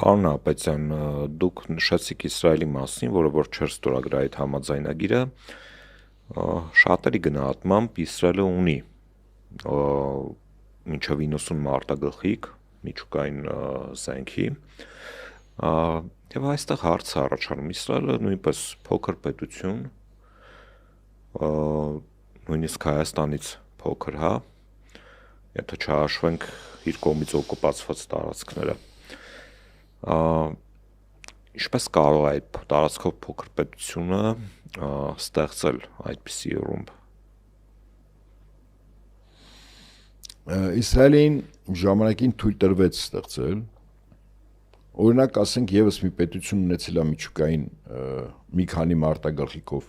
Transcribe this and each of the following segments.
Պարոն Ապետյան, դուք նշեցիք Իսրայելի մասին, որը որ չէր ստորագրել այդ համաձայնագիրը, շատերի գնահատմամբ Իսրայելը ունի մինչև 90 մարտագլխիկ միջուկային զենքի, եւ այստեղ հարց է առաջանում, Իսրայելը նույնպես փոքր պետություն, նույնիսկ Հայաստանից փոքր, հա, եթե չհաշվենք իր կողմից օկուպացված տարածքները, ինչպես կարող է այդ տարածքով փոքր պետությունը ստեղծել այդպիսի ռումբ։ Իսրայելին ժամանակին թույլ տրվեց ստեղծել, օրինակ ասենք եւս մի պետություն ունեցել է միջուկային մի քանի մարտագլխիկով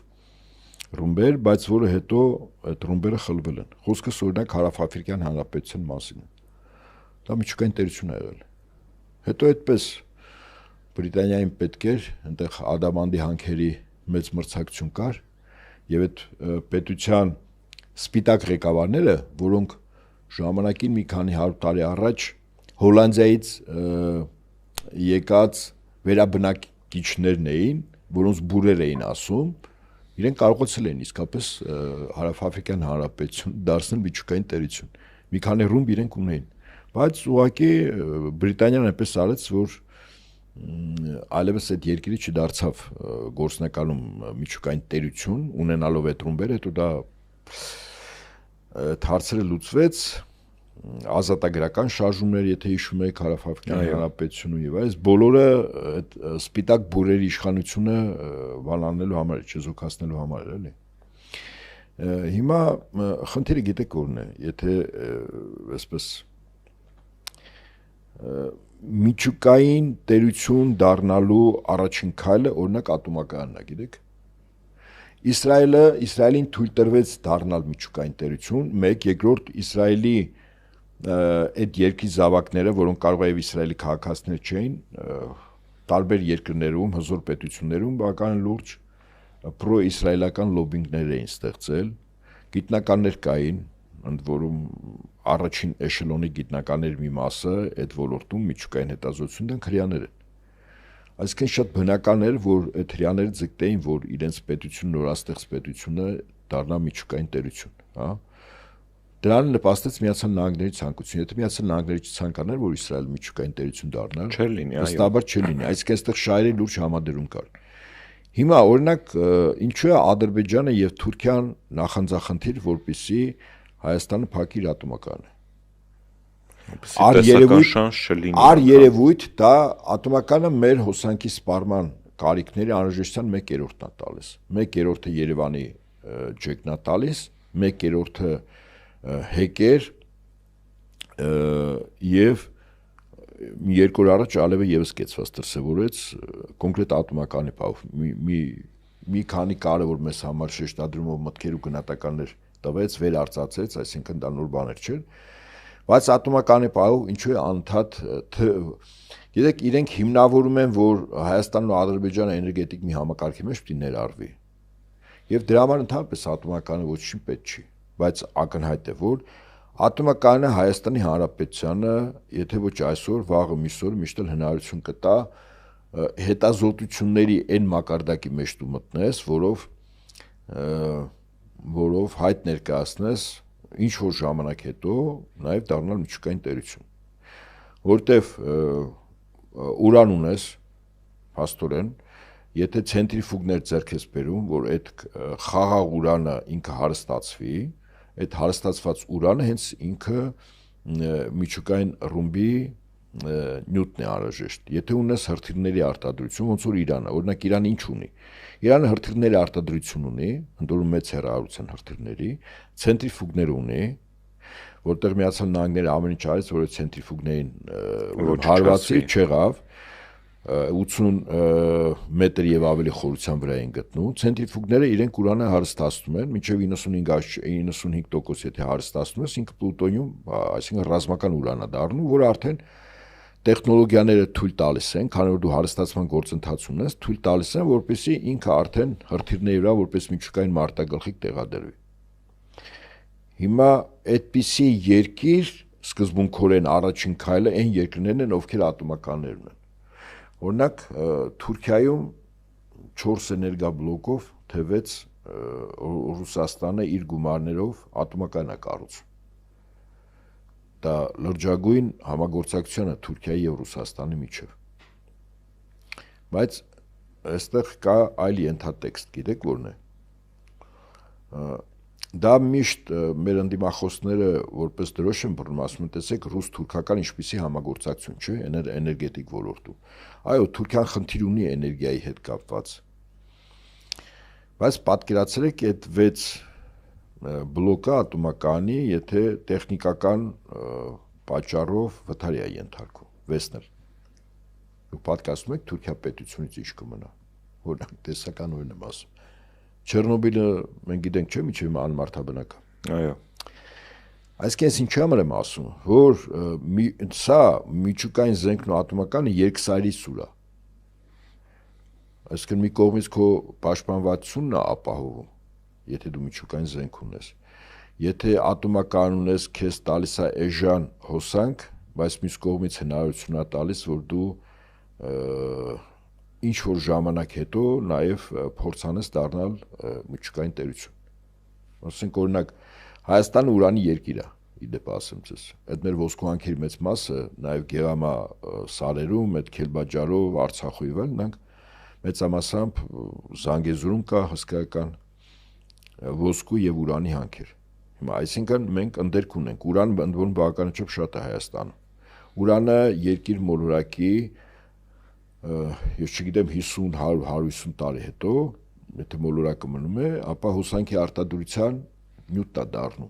ռումբեր, բայց որը հետո այդ ռումբերը խլվել են։ Խոսքս օրինակ Հարավաֆրիկյան Հանրապետության մասին է։ Դա միջուկային տերություն է եղել։ Հետո այդպես Բրիտանիային պետք էր այնտեղ ադամանդի հանքերի մեծ մրցակցություն կար եւ այդ պետության սպիտակ ղեկավարները, որոնք ժամանակին մի քանի 100 տարի առաջ Հոլանդիայից եկած վերաբնակիչներն էին, որոնց բուրեր էին ասում, իրենք կարողացել էին իսկապես Հարավաֆրիկյան Հանրապետություն դարձնել միջուկային տերություն։ Մի քանի ռումբ իրենք ունեին, բայց ուղղակի Բրիտանիան այնպես արեց, որ այլևս այդ երկիրը չդարձավ գործնականում միջուկային տերություն, ունենալով այդ ռումբերը, հետո դա հարցերը լուծվեց, ազատագրական շարժումներ, եթե հիշում եք Հարավաֆրիկյան Հանրապետությունում եւ այս բոլորը այդ սպիտակ բուրերի իշխանությունը վալանելու համար, չեզոքացնելու համար էր, էլի։ Հիմա խնդիրը գիտեք որն է, եթե այսպես միջուկային տերություն դառնալու առաջին քայլը օրինակ ատոմակայանն է, գիտեք։ Իսրայելին թույլ տրվեց դառնալ միջուկային տերություն, մեկ, երկրորդ Իսրայելի այդ երկրի զավակները, որոնք կարող է Իսրայելի քաղաքացիներ չէին, տարբեր երկրներում, հզոր պետություններում բավական լուրջ պրո-իսրայելական լոբինգներ էին ստեղծել, գիտնականներ կային, ընդ որում առաջին էշելոնի գիտնականների մի մասը այդ ոլորտում միջուկային հետազոտություն դեն հрьяաներ են։ Այսինքն շատ բնական էր, որ այդ հрьяաները ձգտեին, որ իրենց պետություն նորաստեղծ պետությունը դառնա միջուկային տերություն, հա։ Դրան նպաստեց Միացյալ Նահանգների ցանկությունը, եթե Միացյալ Նահանգները ցանկանար, որ Իսրայելը միջուկային տերություն դառնա, չէր լինի, այո, վստահաբար չէր լինի, այսինքն այստեղ շահերի լուրջ համադրում կար։ Հիմա օրինակ ինչու է Ադրբեջանը եւ Թուրքիան նախանձախնդիր, որպեսզի Հայաստանը փակի իր ատոմակայանը։ Երևույթ դա ատոմակայանը մեր հոսանքի սպառման կարիքների անհրաժեշտության 1/3-ն է տալիս։ 1/3-ը Երևանի ջեկնա տալիս, 1/3-ը հեկեր եւ երկու օր առաջ Ալևը եւս կեցված դրսևորեց կոնկրետ ատոմակայանի պահով մի քանի կարևոր մեզ համար շեշտադրումով մտքեր ու գնահատականներ տվեց, վերարծացեց, այսինքն դա նոր բաներ չէր, բայց ատոմակայանի պահով ինչու է անընդհատ գիտեք իրենք հիմնավորում են, որ Հայաստանն ու Ադրբեջանը էներգետիկ մի համակարգի մեջ պետք է ներառվի եւ դրա համար ընդհանրապես ատոմակայանը ոչինչ պետք չի, բայց ակնհայտ է, որ ատոմակայանը Հայաստանի Հանրապետությանը, եթե ոչ այսօր, վաղը միսօր միշտ էլ հնարավորություն կտա հետազոտությունների այն մակարդակի մեջ դու մտնես, որով հայտ ներկայացնես ինչ որ ժամանակ հետո նաև դառնալ միջուկային տերություն, որտեվ ուրան ունես փաստորեն, եթե ցենտրիֆուգներ ձեռք ես բերում, որ այդ խաղաղ ուրանը ինքը հարստացվի, այդ հարստացված ուրանը հենց ինքը միջուկային ռումբի նյութն է անհրաժեշտ։ Եթե ունես հրթիռների արտադրություն, ոնց որ Իրանը, օրինակ Իրանը ինչ ունի։ Իրանը հրթիռների արտադրություն ունի, ընդորում մեծ հեռահարության հրթիռների, ցենտրիֆուգներ ունի, որտեղ Միացյալ Նահանգները ամեն ինչ արեց, որ այդ ցենտրիֆուգներին հարվածի չեղավ, 80 մետր եւ ավելի խորության վրա են գտնում, ցենտրիֆուգները իրենք ուրանը հարստացնում են, մինչեւ 95% եթե հարստացնում ես, ինքը պլուտոնիում, այսինքն ռազմական ուրան է դառնում, որը արդեն տեխնոլոգիաները թույլ տալիս են, քանի որ դու հարստացման գործընթաց ունես, թույլ տալիս են, որպեսզի ինքը արդեն հրթիռների վրա որպես միջուկային մարտագլխիկ տեղադրվի։ Հիմա այդպիսի երկիր սկզբունքորեն առաջին քայլը այն երկրներն են, ովքեր ատոմականներ ունեն։ Օրինակ Թուրքիայում 4 էներգաբլոկով թե 6 Ռուսաստանը իր գումարներով ատոմակայան է կառուցում։ Դա լրջագույն համագործակցությունը Թուրքիայի եւ Ռուսաստանի միջև։ Բայց այստեղ կա այլ ենթատեքստ, գիտեք որն է։ Դա միշտ մեր ընդդիմախոսները որպես դրոշ են բռնում, ասում են, տեսեք, ռուս-թուրքական ինչպիսի համագործակցություն, չէ, էներգետիկ ոլորտում։ Այո, Թուրքիան խնդիր ունի էներգիայի հետ կապված։ Բայց պատկերացրեք այդ 6 բլոկը ատոմականի, եթե տեխնիկական պատճառով վթարի է ենթարկվում, 6-ն էլ։ Դուք պատկերացնում եք Թուրքիա պետությունից ինչ կմնա։ Օրինակ տեսական օրինակ եմ ասում։ Չեռնոբիլը մենք գիտենք, չէ՞, միջև անմարդաբնակ։ Այո։ Այսինքն ինչի համար եմ ասում, որ սա միջուկային զենքն ու ատոմականը երկսայրի սուր է։ Այսինքն մի կողմից քո պաշտպանվածությունն է ապահովում, եթե դու միջուկային զենք ունես։ Եթե ատոմական ունես, քեզ տալիս է էժան հոսանք, բայց մյուս կողմից հնարավորություն է տալիս, որ դու ինչ որ ժամանակ հետո նաև փորձանես դառնալ միջուկային տերություն։ Ասենք օրինակ Հայաստանը ուրանի երկիր է, իդեպ ասեմ ձեզ։ Այդ մեր ոսկուհանքերի մեծ մասը նաև գեղամա սարերում, այդ Քելբաջարով, Արցախով են, նրանք մեծամասամբ Զանգեզուրում կա հսկայական ոսկու եւ ուրանի հանքեր։ Հիմա այսինքն մենք ընդերք ունենք, ուրանը ընդ որում բավականաչափ շատ է Հայաստանում։ Ուրանը երկիր մոլորակի ես չգիտեմ 50, 100, 150 տարի հետո, եթե մոլորակը մնում է, ապա հոսանքի արտադրության նյութ է դառնում,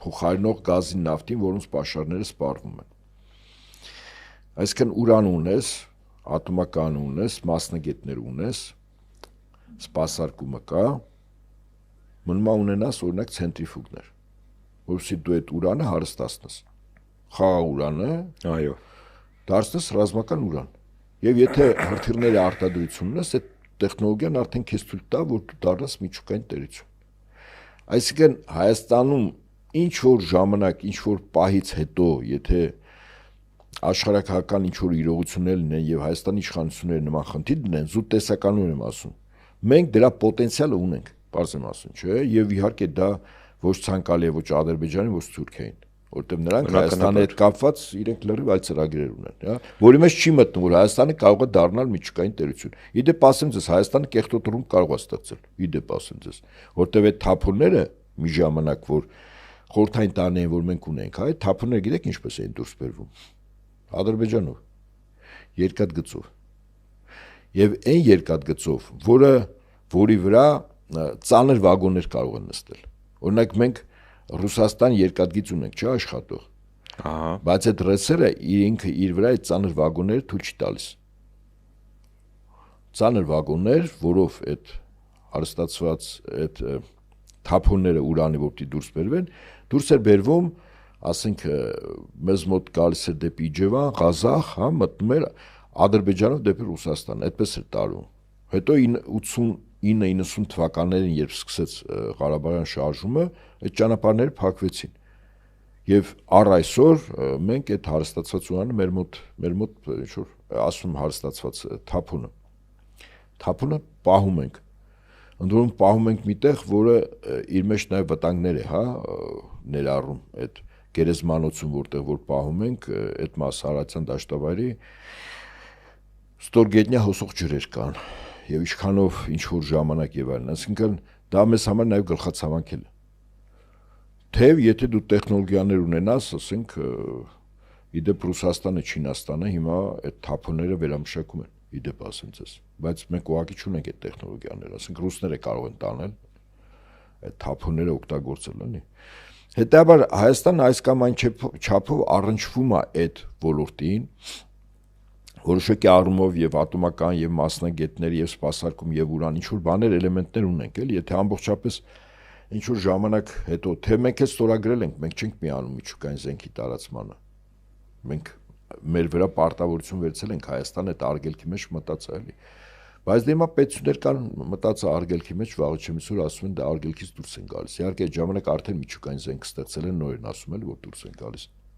փոխարինող գազին, նավթին, որոնց պաշարները սպառվում են։ Այսինքն ուրան ունես, ատոմական ունես, մասնագետներ ունես, սպասարկումը կա, մնում է ունենաս օրինակ ցենտրիֆուգներ, որովհետեւ դու այդ ուրանը հարստացնես։ Խաղաղ ուրանը, այո, դարձնես ռազմական ուրան։ Եվ եթե հրթիռների արտադրություն ունես, այդ տեխնոլոգիան արդեն քեզ թույլ տա, որ դու դառնաս միջուկային տերություն։ Այսինքն Հայաստանում ինչ որ ժամանակ, ինչ որ պահից հետո, եթե աշխարհակահական ինչ որ իրողություններ լինեն եւ Հայաստանի իշխանությունները նման խնդիր ունեն, զուտ տեսականություն եմ ասում։ Մենք դրա պոտենցիալը ունենք, բարձր եմ ասում, չէ՞, եւ իհարկե դա ոչ ցանկալի է ոչ Ադրբեջանին, ոչ Թուրքիային, որտեղ նրանք Հայաստանի հետ կապված իրենք լրիվ այլ ծրագրեր ունեն, հա, որի մեջ չի մտնում, որ Հայաստանը կարող է դառնալ միջուկային տերություն։ Իդեպ ասեմ ձեզ, Հայաստանը կեղտոտրում կարող է ստեղծել, իդեպ ասեմ ձեզ, որտեղ այդ թափոնները մի ժամանակ, որ խորհրդային տարիներին, որ մենք ունենք, հա, այդ թափոնները գիտեք ինչպես էին դուրս բերվում։ Ադրբեջանով, երկաթգծով։ Եվ այն երկաթգծով, որի վրա ծանր վագոններ կարող են նստել։ Օրինակ մենք Ռուսաստան երկաթգիծ ունենք, չէ՞ աշխատող։ Ահա։ Բայց այդ ռեսերը ինքը իր վրա այդ ծանր վագոնները թույլ չի տալիս։ Ծանր վագոններ, որով այդ հարստացված այդ թափոնները ուրանի որտի դուրս բերվեն, դուրս էր բերվում, ասենք մեզ մոտ գալիս էր դեպի Իջևան, Ղազախ, հա, մտնում էր Ադրբեջանով դեպի Ռուսաստան, այդպես էր տարում։ Հետո 89-90 թվականներին, երբ սկսեց Ղարաբաղյան շարժումը, այդ ճանապարհները փակվեցին։ Եվ առ այսօր մենք այդ հարստացված ուրանը մեր մոտ ինչ որ ասում հարստացված թափոնը պահում ենք։ Ընդորում պահում ենք միտեղ, որը իր մեջ նաև վտանգներ է, հա, ներառում այդ գերեզմանոցում, որտեղ որ պահում ենք, այդ Հարարատյան դաշտավայրի ստորգետնյա հոսող ջրեր կան եւ ինչքանով ինչ որ ժամանակ եւ այլն, այսինքն դա մեզ համար նաեւ գլխացավանքել է։ Թեև եթե դու տեխնոլոգիաներ ունենաս, ասենք իդեպ Ռուսաստանը, Չինաստանը հիմա այդ թափոնները վերամշակում են, իդեպ ասեմ ձեզ, բայց մենք ուղղակի չունենք այդ տեխնոլոգիաները, ասենք ռուսները կարող են տանել այդ թափոնները օգտագործել, էլի։ Հետաբար Հայաստանը այս կամ այն չափով առնչվում է այդ ոլորտին, որոշակի առումով եւ ատոմական եւ մասնագետներ եւ սպասարկում եւ ուրան ինչ որ բաներ էլեմենտներ ունենք, էլի, եթե ամբողջապես ինչ որ ժամանակ հետո թե մենք էլ ստորագրել ենք, մենք չենք միանում միջուկային զենքի տարածմանը։ Մենք մեր վրա պարտավորություն վերցել ենք Հայաստանը այդ արգելքի մեջ մտածել, էլի։ Բայց դե հիմա պետություններ կան մտածա արգելքի մեջ, վաղը չմիսուր ասում են դա արգելքից դուրս են գալիս։ Իհարկե այդ ժամանակ արդեն միջուկային զենք ստեղծել են նորեն ասում են որ դուրս են գալիս։